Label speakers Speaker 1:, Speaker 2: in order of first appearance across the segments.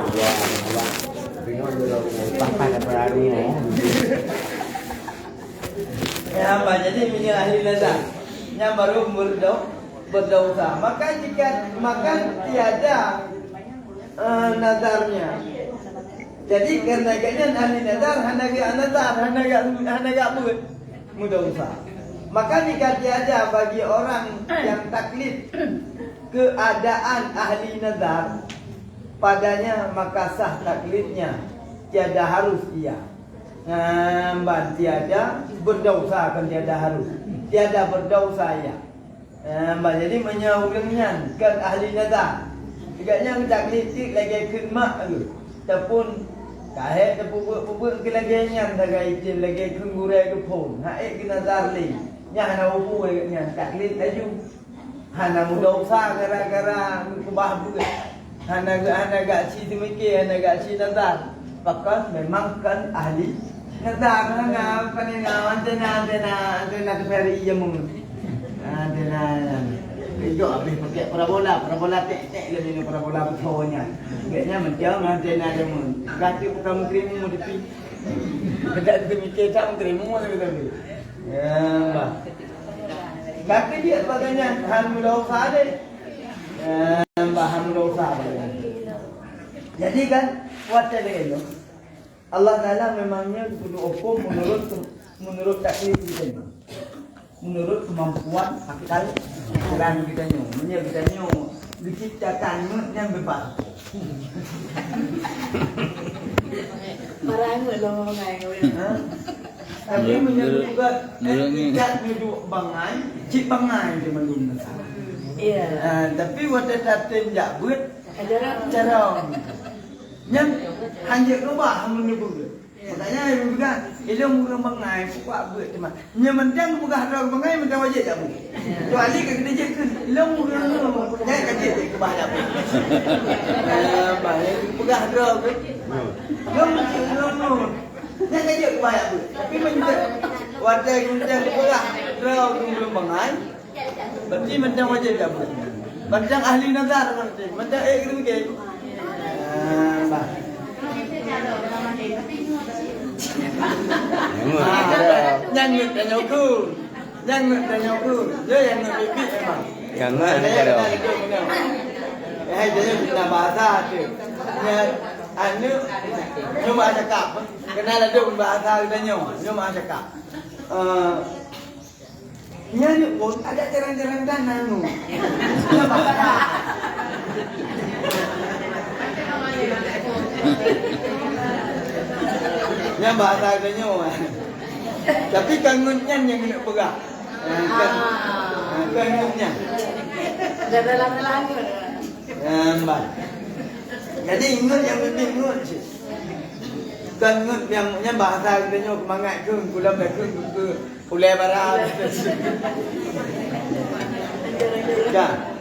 Speaker 1: Ya, apa jadi minyak ahli nazar yang baru berdosa. Maka tiada nazarnya. Jadi karena ahli nazar hanaga berdosa. Maka jika tiada bagi orang yang taklid keadaan ahli nazar padanya, maka sah taklidnya, tiada harus ia. Tiada berdosa, kan tiada harus, tiada berdosa ia. Jadi menyauringnya kan ahli nazar. Jikanya taklid lagi khidmat tu, ataupun kahit tepuk ke lagi yang dagai itin lagi kenggurai ke pun. Haik ke nazar li, nya hana upu nya taklid aju. Hana berdosa gara-gara kubah tu. Hana gak si demikian, hana gak si nazar. Maka memang kan ahli nazar. Hana paningawan antena keperi ia mung. Antena itu habis pakai parabola tek lebih parabola bawahnya. Kayaknya macam antena dia mung. Ganti bukan krimu mau dipi. Tidak demikian tak krimu tapi. Ya, bah. Kaki dia bagainya hamdosa deh. Hamdosa. Jadi kan wadah itu Allah Taala memangnya kudu hukum menurut taklid kita. Menurut kemampuan akal pikiran kita nyo. Menurut kita nyo diciptakan yang bebas.
Speaker 2: Marah loh ngai.
Speaker 1: Tapi menurut juga tidak menurut bangai, cip bangai di Mandun.
Speaker 2: Iya.
Speaker 1: Tapi wadah tatim jak buat cara yang hanya rubah menurut. Makanya ibu juga ilmu orang bangai buat buat cuma. Nya mentang bukan orang bangai mentang wajib tak bu. Tu ali ke kita je ilmu orang jangan kerja ke bahaya. Bahaya bukan orang ke. Ilmu jangan kerja ke bahaya bu. Tapi menjadi wadah mentang bukan orang bangai. Berarti mentang wajib tak bu. Mentang ahli nazar berarti. Mentang gitu ke. Jangan tanyaku, dia yang lebih emang.
Speaker 3: Jangan kalau.
Speaker 1: Jadi kita bahasa tu, anu cuma cakap, kenal ada bahasa kita cuma cakap. Ni pun ada terang-terang dan anu. Yang bahasa katanya tapi kangunnya yang kena pegang. Kangunnya.
Speaker 2: Dah dalam.
Speaker 1: Jadi ingat yang penting ingat je. Kangun yang bahasa katanya kemangat ke kulam ke ulai barat. Kan.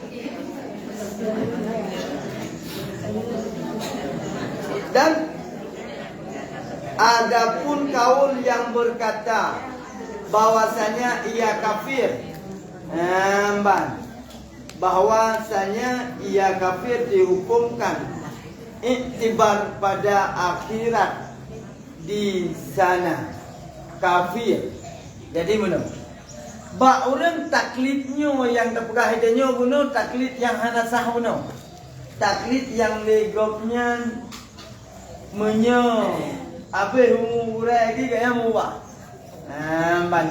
Speaker 1: Dan adapun kaul yang berkata bahwasanya ia kafir, bahwasanya ia kafir dihukumkan iktibar pada akhirat di sana kafir. Jadi mana? Ba orang taklidnya yang terpegah hidupnya guna taklid yang hana sah guna. Taklid yang legopnya apa umur lagi kaya mubah.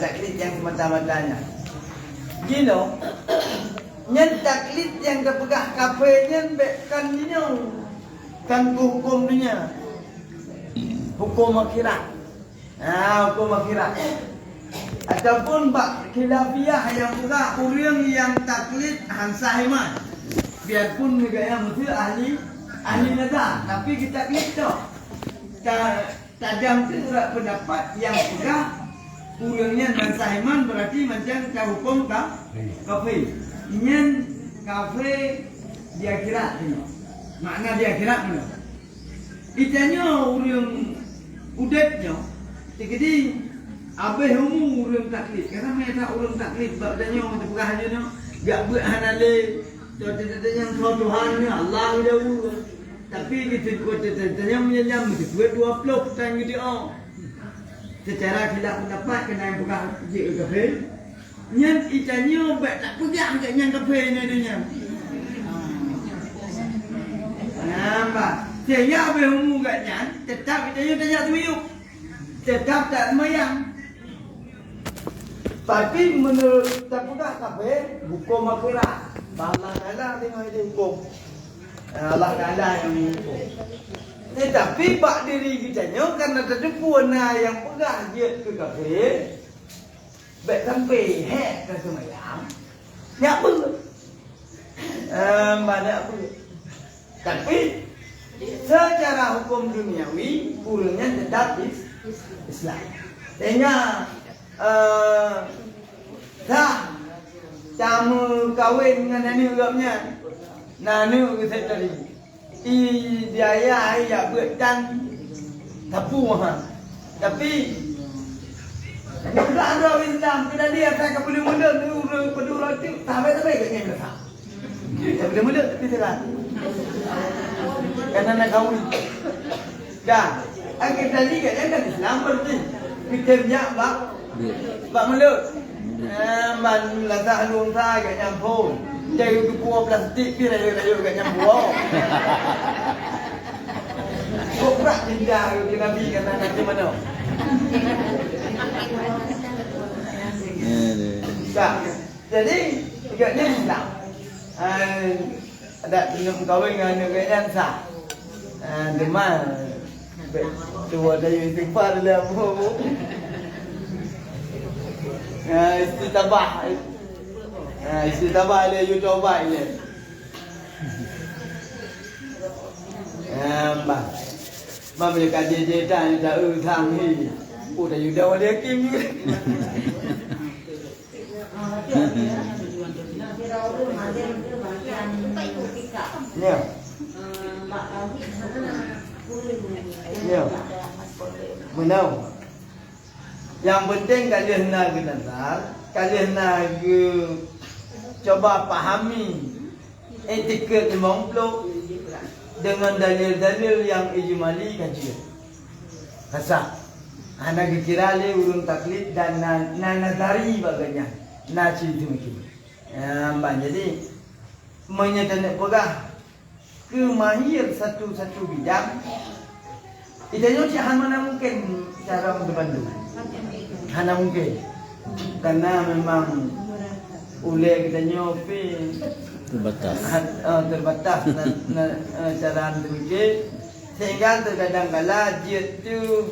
Speaker 1: Taklid yang semata-matanya. Gino, nyen taklid yang terpegah kafirnya kan gino, kan hukum dunia, hukum akhirat. Hukum akhirat. Ataupun bak khilafiyah yang pegah orang yang taklid hansah iman. Biarpun negara mesti ahli nazar, tapi kita taklid tu. Tajam tu pendapat yang pegah orangnya hansah iman berarti macam hukum kafir. Nyen kafir di akhirat ni. Makna di akhirat ni. Itanya orang udetnya. Jadi abeh umur orang taklid. Karena mereka orang taklid bagdanya orang terpegah aja no. Gak buat hanale. Contoh yang Tuhan ni Allah dahulu. Tapi kita kota-kotanya menyam itu 20 tang gitu oh. Secara khilaf pendapat kena yang pegang je kafe. Nyan ikannya bet tak pegang kat nyang kafe ni dia. Nampak. Saya apa humu kat nyan, tetap ikannya tak semuyuk. Tetap tak semayang. Tapi menurut tak pegang kafe, hukum akhirat. Allah Taala tengok dia hukum. Allah Taala yang hukum. Tetapi bak diri kita nyo karena terdepu na yang pegah je ke kafe. Baik sampai hek ke semayang. Nyak apa? Mana apa? Tapi secara hukum duniawi kurangnya tetap Islam. Tengah dah tamu kahwin dengan nani agaknya. Nani kita tadi. Dia ya buat dan tapu ha. Tapi kalau ada Islam kita dia tak boleh muda peduli roti sampai ke tak. Tak boleh muda tapi terang. Karena nak kahwin. Dah. Akhir tadi kan Islam berarti kita banyak bak mulut. Man lazah luang sa kat nyampur. Jadi buah plastik pi rayu kat nyampur. Kok berat pindah ke Nabi kata nanti mana? Tak. Jadi agaknya Islam. Ada belum kahwin dengan negara sah. Demam. Tua dari istighfar lah bu. Istitabah. Istitabah dia you coba dia. Mà mình cả dễ trai đã tham hi cụ thầy đâu để kim như nhiều mình đâu yang penting kalian nak dengar kalian nak coba pahami etiket 50 dengan dalil-dalil yang ijmali kajian. Kasar. Anak kira le urun taklid dan nazari bagainya. Naci itu mungkin. Jadi menyatakan pegah kemahir satu-satu bidang. Kita nyoci mana mungkin cara membantu. Hana mungkin. Karena memang oleh kita nyopi terbatas cara demikian sehingga terkadang kala dia tu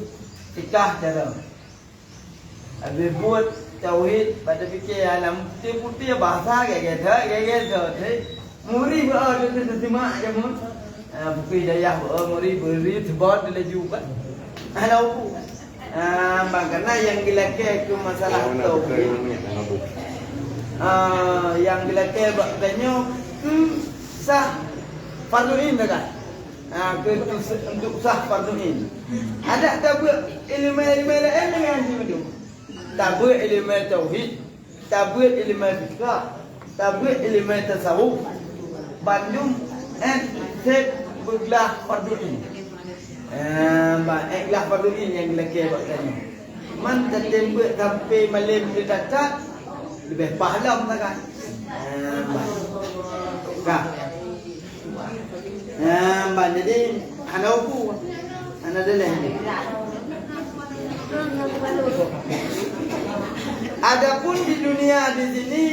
Speaker 1: tikah cara habis buat tauhid pada fikir alam putih bahasa kayak muri berada di terima aja mun bukti daya muri beri sebab dia juga ada apa karena yang dilake ke masalah tauhid yang dilakukan katanya sah fardu ain kan untuk sah fardu ain ada tak buat ilmu lain dengan itu tak buat ilmu tauhid tak buat ilmu fiqh tak buat ilmu tasawuf bandung set bergelah fardu ain iklah fardu ain yang dilakukan katanya man tertembak sampai malam dia dapat lebih pahala kan? Jadi anak aku, anak dia ni. Adapun di dunia di sini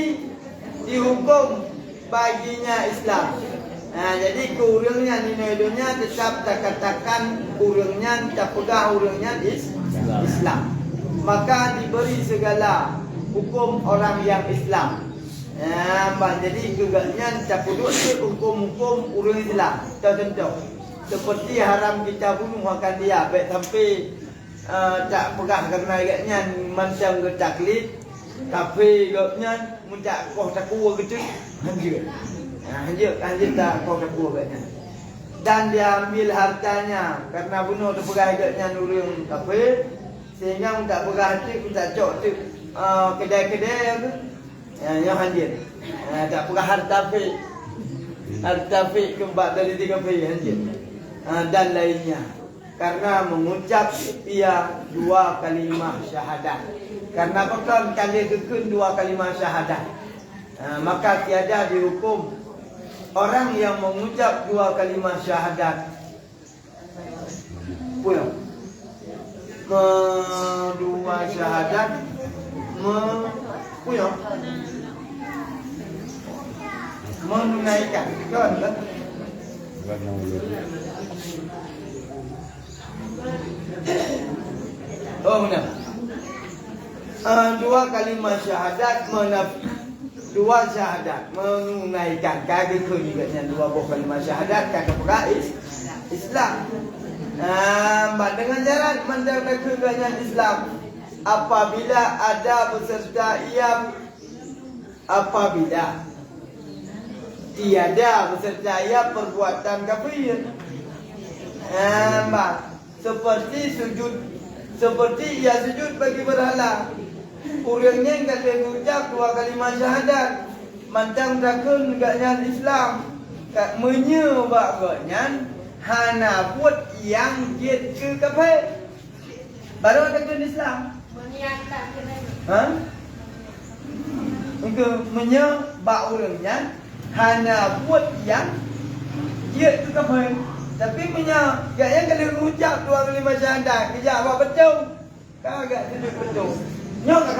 Speaker 1: dihukum baginya Islam. Jadi kurangnya di dunia tetap tak katakan kurangnya tak pegang kurangnya Islam. Maka diberi segala hukum orang yang Islam. Jadi juga capuduk hukum-hukum orang Islam. Contoh seperti haram kita bunuh akan dia baik sampai tak pegang kerana agaknya macam ke taklid kafe agaknya muncak kau takwa kecil hanjir tak kau takwa agaknya dan dia ambil hartanya karena bunuh terpegang agaknya orang kafe sehingga tak pegang hati tak cok tu kedai-kedai tu yang hadir tak pernah harta fi kembali dari 3 fi hadir dan lainnya. Karena mengucap ia dua kalimah syahadat. Karena bekal kali kekun dua kalimah syahadat, maka tiada dihukum orang yang mengucap dua kalimah syahadat. Pulang dua syahadat pulang menunaikan kan? Oh benar. Dua kalimah syahadat dua syahadat menunaikan kaki kunjungannya dua buah kalimah syahadat kaki perkais Islam. Dengan jalan menjaga Islam apabila ada beserta ia apabila tiada beserta ia perbuatan kafir. Seperti ia sujud bagi berhala. Orangnya yang kata ucap dua kalimah syahadat mantang takun gaknya Islam menyebab gaknya hana buat yang jid ke kafir baru takun Islam. Itu menyebab orangnya hana buat yang jid ke kafir. Tapi punya gaknya kalau ucap dua kalimah syahadat kejap apa betul kagak sujud betul nyok tak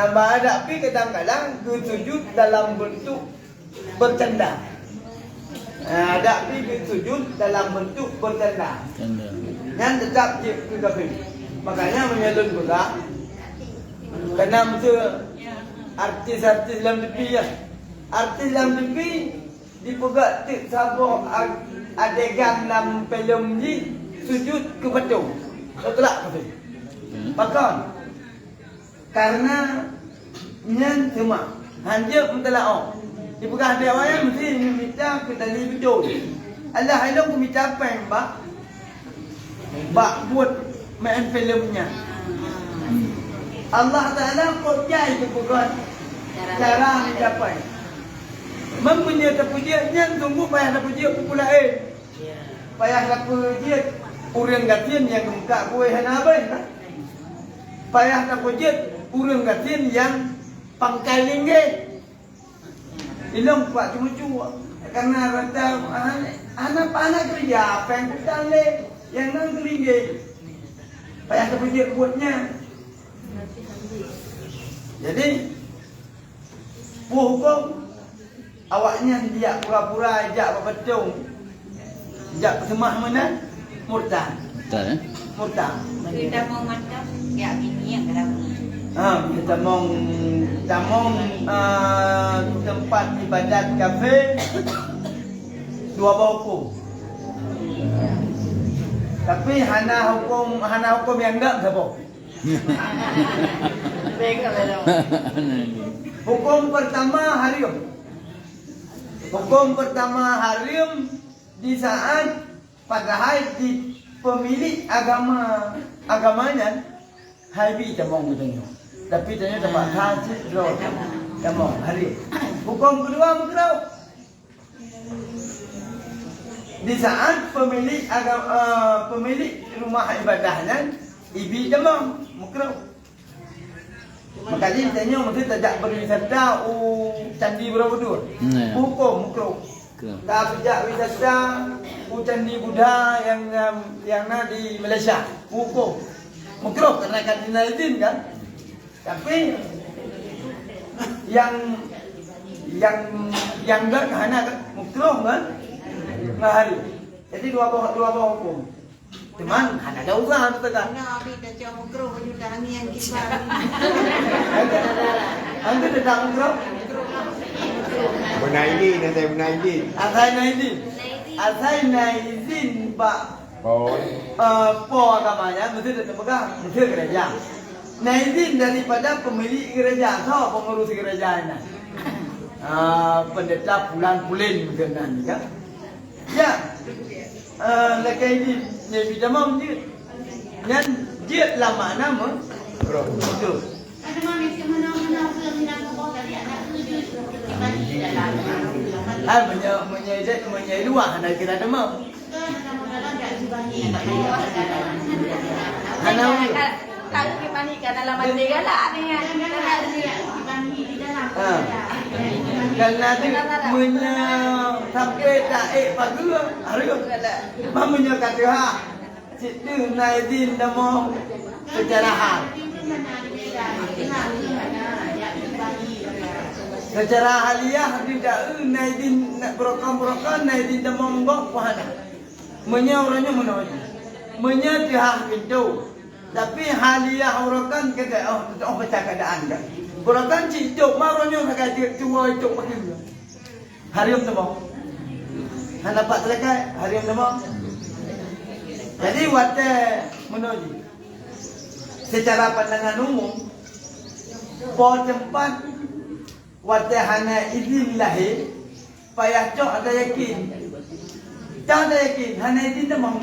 Speaker 1: apa tapi kadang-kadang sujud dalam bentuk bercanda. Tapi sujud dalam bentuk bercanda yang tetap je ke kafir. Makanya menyalun juga karena mesti artis-artis dalam tepi ya. Artis dalam tepi dipegat tik sabuk adegan dalam filem ni sujud ke betul. Betul tak kafir? Bahkan karena nyan cuma hanya mentelaah dipegang dia awalnya mesti minta ke tali betul. Allah halau ku minta apa yang bak buat main filmnya. Allah Taala percaya ke bukan cara mencapai. Mempunyai terpujian tunggu payah terpujian pukul lain. Payah terpujian urang gatin yang muka kue hana apa? Payah terpujian urang gatin yang pangkai linggit. Ilong pak cuma karena rata anak kerja apa yang kita le yang nang linggit. Payah terpujian buatnya. Jadi hukum awaknya dia pura-pura ajak betul. Ajak semah mana? Murtad.
Speaker 3: Betul
Speaker 1: Murtad.
Speaker 4: Kita mau macam ya bini yang kadang.
Speaker 1: Kita mau tempat ibadat kafe dua hukum. Tapi hana hukum yang enggak siapa? Hukum pertama haram. Hukum pertama haram di saat padahal di pemilik agamanya habi tamong betulnya. Tapi ternyata tempat haji roh tamong haram. Hukum kedua makruh. Di saat pemilik pemilik rumah ibadahnya ibi tamong makruh. Makanya tanya mesti tidak berwisata candi Borobudur. Hukum makruh. Tak sejak wisata candi Buddha yang di Malaysia. Hukum makruh karena Kardinal Din kan. Tapi yang enggak hana makruh kan? Mahal. Jadi dua hukum. Teman, ada usaha tu kan?
Speaker 4: Nak ambil dah jauh makro, juga angin yang kisah.
Speaker 1: Anda tidak makruh?
Speaker 5: Menaidin, nanti menaidin.
Speaker 1: Asal naidin pak. Po agamanya mesti terpegang, mesti gereja. Naidin daripada pemilik gereja atau pengurus gerejanya. Pendeta pulan-pulin macam kan? Ya. Lekai ini Nabi Jamam dia yang dia lama nama betul. Menyai luar ada kira demam.
Speaker 4: Kalau dibandingkan dalam hati galak ni kan.
Speaker 1: Karena tu sampai tak pagi hari mamanya kata ha situ naidin demo secara hal. Secara haliah tidak naidin berokam naidin demo menggok wahana. Menya orangnya menolak. Menya tiah pintu. Tapi haliah orang kata oh baca keadaan kan. Orang cicuk maronya nak dia tua itu pakai. Harium temo. Han dapat selesai harium temo. Jadi wate menuju. Secara pandangan umum po tempat wate hana izin lahir payah cok ada yakin. Tak ada yakin hana izin temo.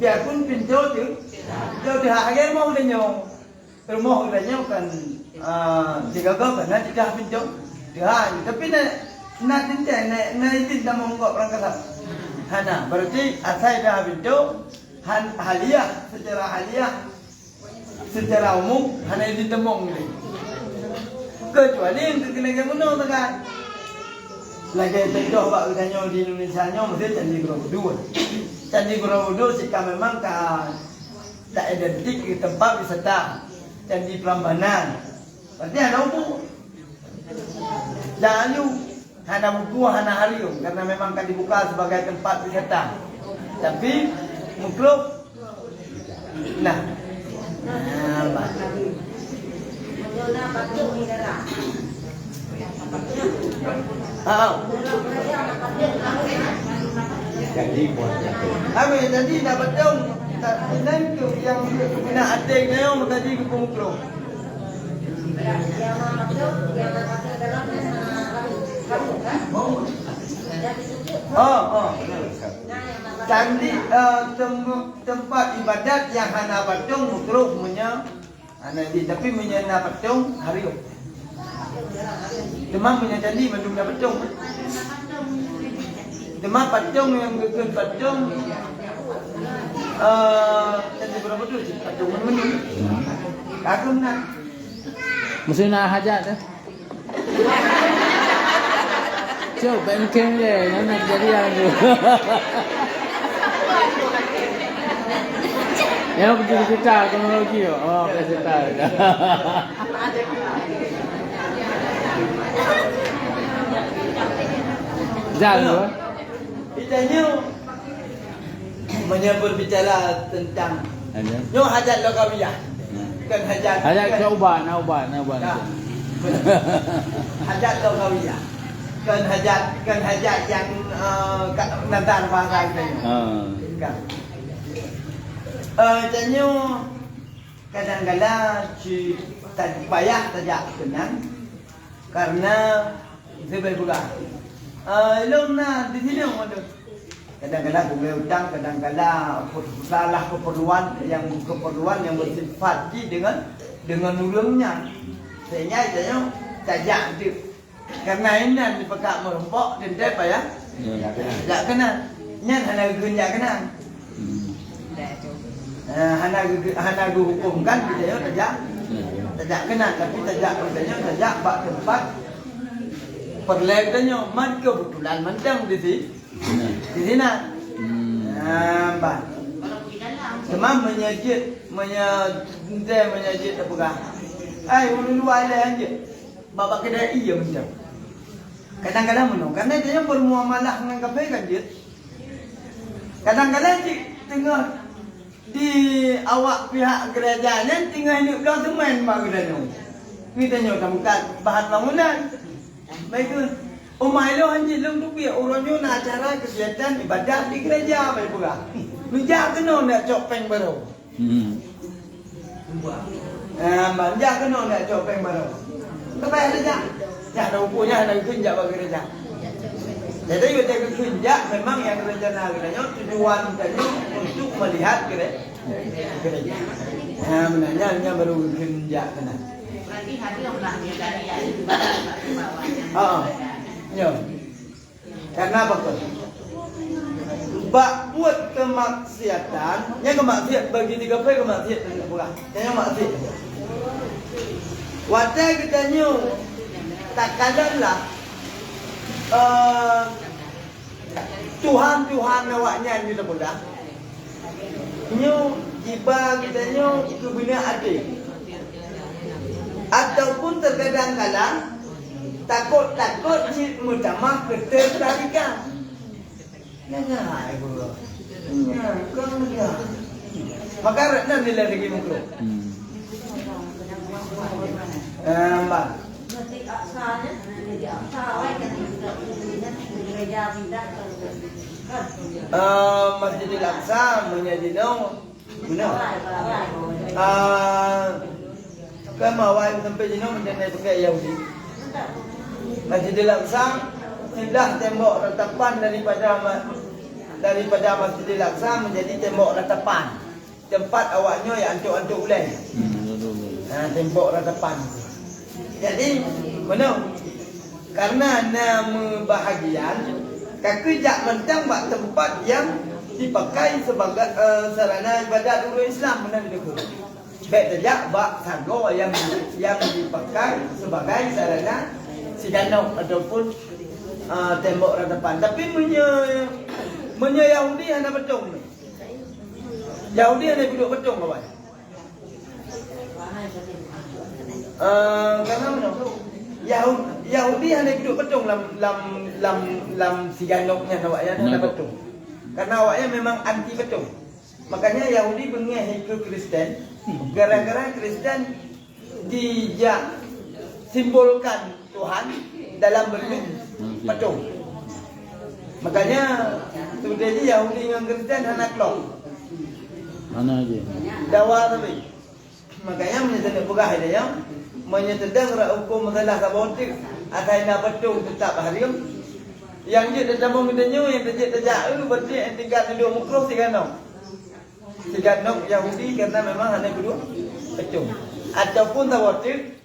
Speaker 1: Biarpun pintu tu jauh di akhir mau lenyong, rumah lenyong kan tiga gak kan tidak pintu, dia tapi nak tinjau nak tinjau menggok orang kasar, hana berarti asal dah pintu, haliah secara umum hana izin temong ni, kecuali untuk kena kemudian tekan. Lagi contoh bak kita di Indonesia mesti Candi Borobudur. Candi Borobudur jika memang tak identik di tempat wisata Candi Prambanan. Berarti ada buku. Lalu ada buku hana harium karena memang kan dibuka sebagai tempat wisata. Tapi mukluk. Nah. Jadi dapat dong. Dan tu yang nak adik ni orang tadi ke pemukul. Candi tempat ibadat yang hana patung mukul punya. Tapi punya na patung harium. Demam punya candi mandung na patung. Demam patung yang gegen patung. Candi Borobudur patung menun. Kagum nak.
Speaker 3: Mesti nak hajat dah. Cuk, bengkeng je, nak jadi yang tu. Yang betul kita teknologi tu. Oh, kita. Jangan.
Speaker 1: Itanya berbicara tentang yo hajat lokawiyah. Kan hajat.
Speaker 3: Hajat ke ubat.
Speaker 1: Hajat lokawiyah. Kan hajat yang nantar bahasa kita. Kan. Itanya kadang-kadang tak payah tajak kenang karena sebab buka. Lona di sini ada. Kadang-kadang bunga hutang, kadang-kadang salah keperluan yang bersifat dengan ulungnya. Sehingga saya tajak itu. Karena ini dipakai merompok dan dia apa ya? Tak kena. Nyan hana gunjak kena. Hana hukumkan kita tajak kena, tapi tajak bak tempat perlegannya man kebetulan mentang di sini. Di sini. Bah. Semam menyajit apa kah? Ulu luar ada aja. Bapak kedai iya macam. Kadang-kadang menung, karena dia bermuamalah dengan kafe kan dia. Kadang-kadang tengah di awak pihak kerajaan tinggal hidup dah teman mak kerajaan. Kita nyoba bukan bahan bangunan. Baik tu. Umai lo anjing long tu biar orangnya nak acara kegiatan ibadat di gereja baik pula. Menjak kena nak copeng baru. Menjak kena nak copeng baru. Tapi ada tak? Ya ada punya ada kunjak bagi gereja. Jadi kita kunjak memang yang rencana gereja tujuan tadi untuk melihat gereja. Menanya baru kunjak kena.
Speaker 4: Nanti hadiah lah dia dari ya.
Speaker 1: Ya. Karena apa tu? Bak buat kemaksiatan, yang kemaksiat bagi tiga perkara kemaksiatan tak pula. Yang maksiat. Wadah kita nyu tak kadanglah Tuhan awaknya kita pula. Nyu jiba kita nyu kebina adil. Ataupun terkadang kala takut cik mutamah ketertarikan. Nah, ibu. Ya, kau dia. Maka nak nilai lagi mukro. Mbak. Masjidil Aqsa menjadi dong. Benar. Kemawai sampai di nomor dan pakai Yahudi. Masjidil Aqsa sudah tembok ratapan daripada Masjidil Aqsa menjadi tembok ratapan. Tempat awaknya yang antuk-antuk ulai. Tembok ratapan. Jadi, mana? Karena nama bahagian, kakak mentang bak tempat yang dipakai sebagai sarana ibadat orang Islam benar betul. Baik saja bak sago yang dipakai sebagai sarana sidanau ataupun tembok ratapan. Tapi punya Yahudi hanya betung. Yahudi hanya duduk betung kawan. Karena mana? Yahudi hanya duduk betung lam siganoknya awaknya hanya betung. Karena awaknya memang anti betung. Makanya Yahudi bengeh ke Kristen. Gara-gara Kristen dijak simbolkan Tuhan dalam bentuk betung. Makanya sebenarnya Yahudi dengan Kristen anak klok.
Speaker 3: Mana aja?
Speaker 1: Dawa tapi. Makanya menyatakan pegah dia menyatakan hukum masalah sabotik ataina betung tetap haram. Yang dia terjamah mendenyu yang terjak berarti yang tinggal duduk mukroh siganok. Siganok Yahudi karena memang hanya duduk betung. Ataupun sabotik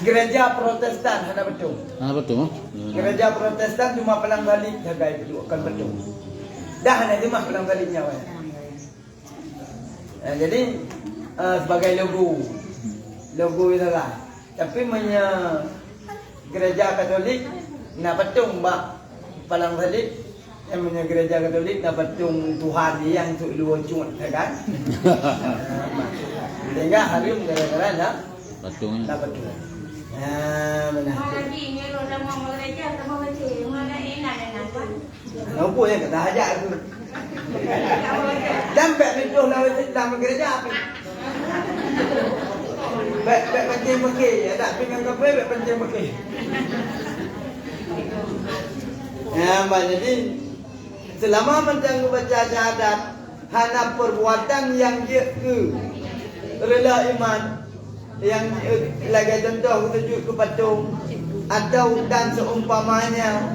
Speaker 1: gereja Protestan hanya betul.
Speaker 3: Betul.
Speaker 1: Gereja Protestan cuma pelang balik jaga itu akan betul. Dah hanya cuma pelang baliknya. Jadi sebagai logo itu lah. Tapi gereja Katolik nak betul mbak pelang balik. Yang punya gereja Katolik nak betul Tuhan yang tu luar cun, kan? Sehingga harum gara-gara lah.
Speaker 3: Betul.
Speaker 1: Nak betul. Benar.
Speaker 4: Lagi ni roda mau gereja sama macam mana enak kan?
Speaker 1: Apa yang kata hajat tu? Dampak itu dalam gereja apa? Baik pancing pakai, ada pinggang kafe baik pancing pakai. Jadi selama menjangkau baca syahadat, hanya perbuatan yang dia rela iman, yang lagi contoh tujuh ke patung atau dan seumpamanya,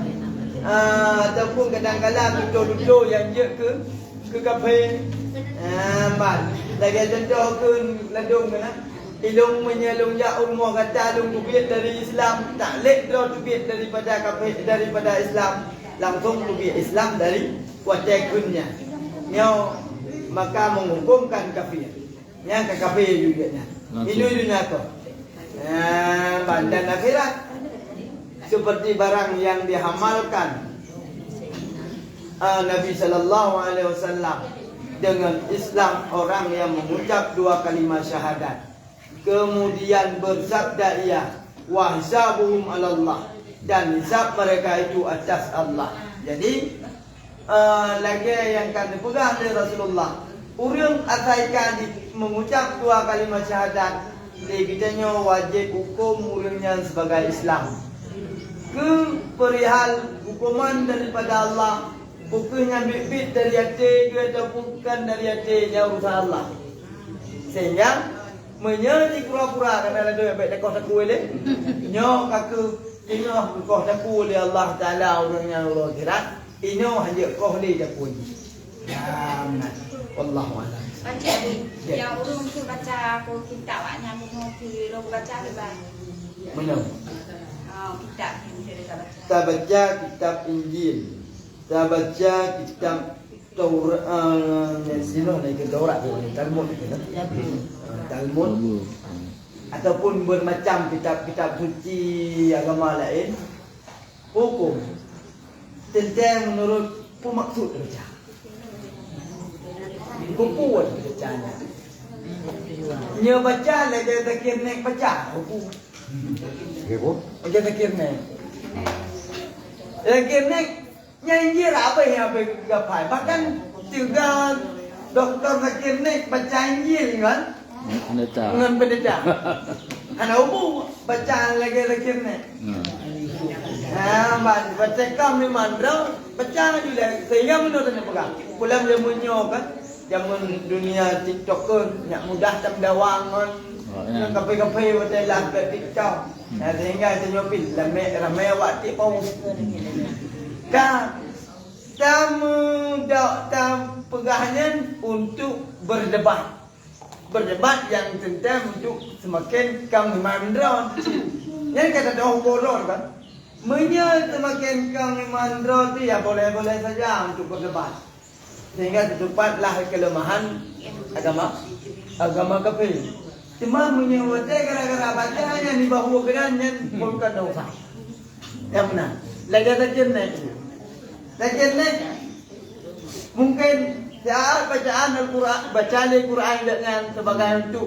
Speaker 1: ataupun kadang-kadang duduk yang dia ke kafe, lagi contoh ke ladung kan? Ilung menyelung ya umur kata lung tubit dari Islam tak lek draw tubit daripada kafe daripada Islam langsung tubit Islam dari watekunnya. Nyo maka menghukumkan kafir. Yang ke kafir juga nya. Ini dunia tu. Dan akhirat seperti barang yang dihamalkan Nabi sallallahu alaihi wasallam dengan Islam orang yang mengucap dua kalimat syahadat. Kemudian bersabda ia wa hisabuhum 'ala Allah dan hisab mereka itu atas Allah. Jadi lagi yang kan dipegang oleh Rasulullah urang asaikan mengucap dua kalimat syahadat kitanya wajib hukum urangnya sebagai Islam. Ke perihal hukuman daripada Allah hukumnya bibit dari hati ke atau bukan dari hati jauh Allah. Sehingga menyanyi pura-pura kerana ada yang baik dekoh taku oleh nyo kaku inyo dekoh taku oleh Allah Taala orangnya Allah akhirat inyo hanya koh le taku Ya, benar. Wallahu a'lam.
Speaker 4: Baca yang urung tu baca aku kita awaknya mau kiri lo baca ke bang.
Speaker 1: Mana?
Speaker 4: Oh, kita kiri baca.
Speaker 1: Kita baca kitab Injil. Kita baca kitab Taurat. Sino ni ke Taurat tu, Talmud tu kan? Talmud. Ataupun bermacam kitab-kitab suci agama lain. Hukum tentang menurut pemaksud baca. Kupuan bacanya. Nya baca lagi takir naik baca. Hukum.
Speaker 5: Gitu.
Speaker 1: Lagi takir naik. Lagi naik nyanyi apa yang apa gapai. Bahkan juga doktor takir naik baca Injil kan?
Speaker 3: Pendeta.
Speaker 1: Dengan pendeta. Anak umum baca lagi takir naik. Baca kam ni mandra baca juga sehingga menurutnya pegang. Pulang dia menyokan zaman dunia TikTok kan nak mudah tam dawangan. Nak kape-kape baca lah kat TikTok. Sehingga saya nyopil ramai awak tik pau. Tam pegahnya untuk berdebat. Berdebat yang tentang untuk semakin kami mandra. Yang kata dah bodoh kan. Semakin kami mandra tu ya boleh-boleh saja untuk berdebat. Sehingga terdapatlah kelemahan agama kafir. Cuma menyebutnya gara-gara bacanya di bahu kerannya bukan dosa. Yang benar. Lagi naik. Mungkin bacaan Al-Quran, bacaan Al-Quran dengan sebagai untuk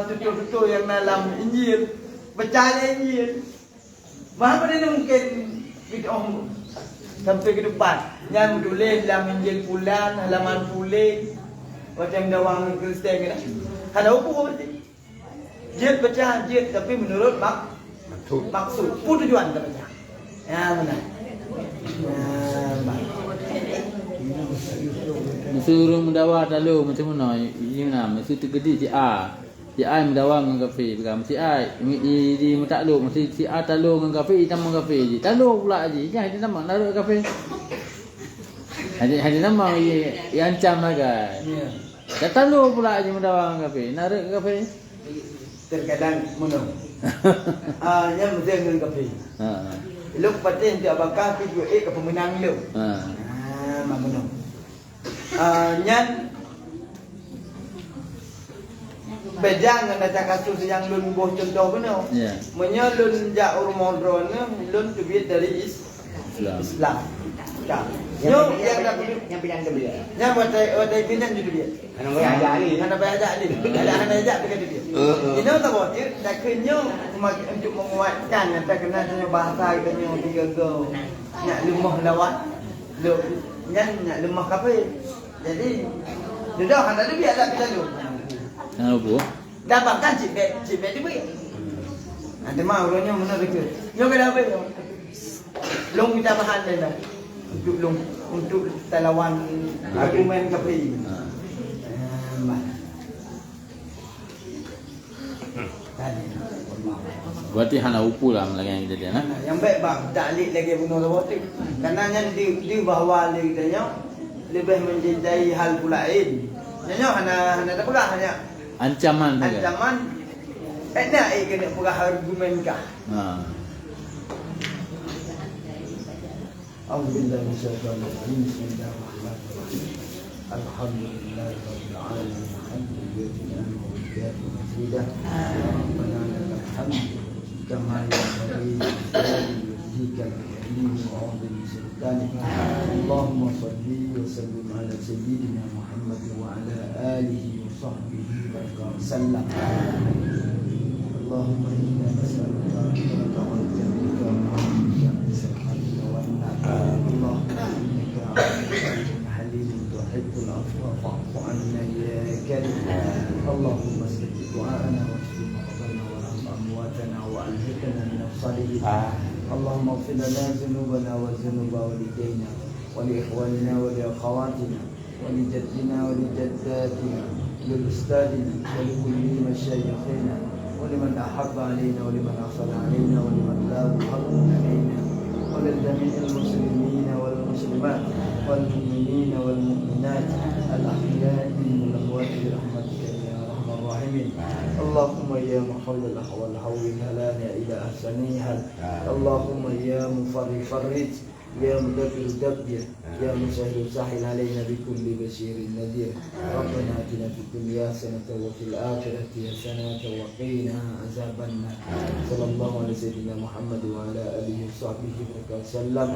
Speaker 1: tutur-tutur yang dalam Injil, bacaan Injil. Bahawa ini mungkin kita sampai ke depan. Yang tulis dalam Injil Fulan, halaman Fulan, macam dawang Kristian kan? Kalau apa berarti? Jid baca jid tapi menurut maksud, tujuan kita baca. Ya benar.
Speaker 3: Suruh mendawa lalu macam mana? Ini nama mesti tergedi si A. Si A mendawa dengan kafe, bukan si A di mentakluk, mesti si A takluk dengan kafe, tambah kafe je. Takluk pula je. Jangan dia nama takluk kafe. Hadi nama yang ancam lah kan. Ya. Takluk pula je mendawa dengan kafe. Narik kafe.
Speaker 1: Terkadang menang. Yang mesti dengan kafe. Lu patin dia bakal video ke pemenang lu. Mak menang. Nyan bejang dengan kasus yang lun boh contoh benar. Menya lun ja urmodron lun tubit dari Islam. Yo yang bilang dia. Yang buat bilang dia. Ana bayar ali. Ana ajak dekat dia. Ini tak boleh. Tak kenyo untuk menguatkan kata kena tanya bahasa kita tiga go. Nak lemah lawat. Nak lemah kafe. Jadi dah ada dia ada kita tu.
Speaker 3: Apa?
Speaker 1: Dapatkan cip beg dia. Nanti mau orangnya mana dekat. Yo kena apa? Long kita bahan dah. Untuk lawan argumen kafe.
Speaker 3: Berarti hana upu lah lagi yang kejadian ha?
Speaker 1: Yang baik bang, tak alik lagi bunuh robotik. Karena yang di bahawa kita lebih mencintai hal pula lain. Nyanyo hana tak pegang hanya
Speaker 3: ancaman saja.
Speaker 1: Ancaman. Nak kena pegang argumen kah? Alhamdulillah Bismillahirrahmanirrahim. Bismillahirrahmanirrahim. Alhamdulillahirabbil alamin. Alhamdulillah wa rabbana lakal hamd kama yanbaghi li wajhikal karim wa 'azimi sultanika. Allahumma shalli wa sallim ala sayyidina Muhammad wa ala alihi wa sahbihi wa sallam. Allahumma inna nas'aluka rahmatan minka wa اللهم انك حليم تحب العفو فاعف عنا يا كريم. اللهم استجب دعاءنا واشف مرضانا وارحم امواتنا والهكنا من الصالحين. اللهم اغفر لنا ذنوبنا وذنوب والدينا ولاخواننا ولاخواتنا ولجدنا ولجداتنا ولأستاذنا ولكل مشايخنا ولمن احب علينا ولمن احسن علينا ولمن لا حق علينا ولجميع المسلمين والمسلمات المؤمنين والمؤمنات الأحياء والأموات برحمتك يا أرحم الراحمين. اللهم يا محول الأحوال حول هلانا إلى أحسنها. اللهم يا مفرج يا مدبر دبر يا مسهل سهل علينا بكل بشير نذير. ربنا آتنا في الدنيا حسنة وفي الآخرة حسنة وقنا عذاب النار. صلى الله على سيدنا محمد وعلى آله وصحبه وسلم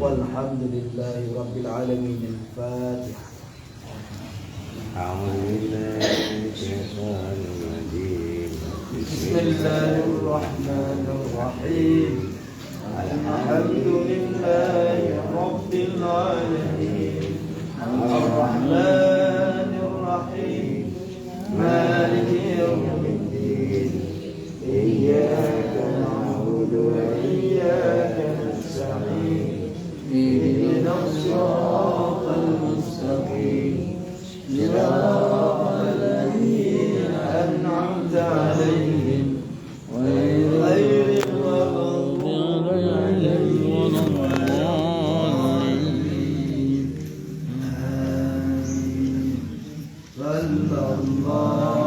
Speaker 1: والحمد لله رب العالمين. الفاتحة.
Speaker 5: أعوذ بالله من الشيطان الرجيم.
Speaker 1: بسم الله الرحمن الرحيم. الحمد لله رب العالمين الرحمن الرحيم مالك يوم الدين إياك نعبد وإياك نستعين اهدنا الصراط المستقيم صراط الذين أنعمت عليهم غير المغضوب صلى الله